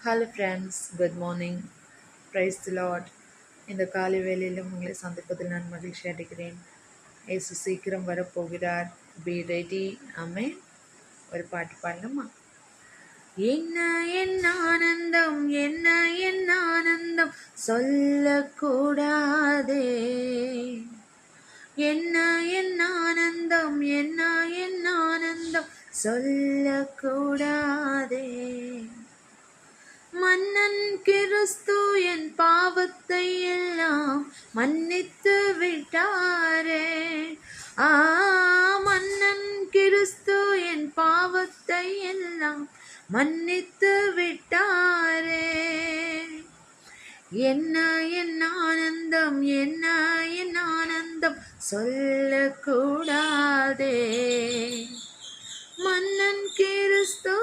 Hello friends, good morning. Praise the Lord. இந்த காலை வேளையிலும் உங்களை சந்திப்பதில் நான் மகிழ்ச்சி அடைகிறேன். இயேசு சீக்கிரம் வரப்போகிறார். Be ready. ஆமென். ஒரு பாட்டு பாடலாமா? என்ன என் ஆனந்தம், என்ன என் ஆனந்தம் சொல்லக்கூடாதே. என்ன என் ஆனந்தம், என்ன என் ஆனந்தம் சொல்லக்கூடாதே. மன்னன் கிறிஸ்து என் பாவத்தை எல்லாம் மன்னித்து விட்டாரே. மன்னன் கிறிஸ்து என் பாவத்தை எல்லாம் மன்னித்து விட்டாரே. என்ன என் ஆனந்தம், என்ன என் ஆனந்தம் சொல்லக்கூடாதே. மன்னன் கிறிஸ்து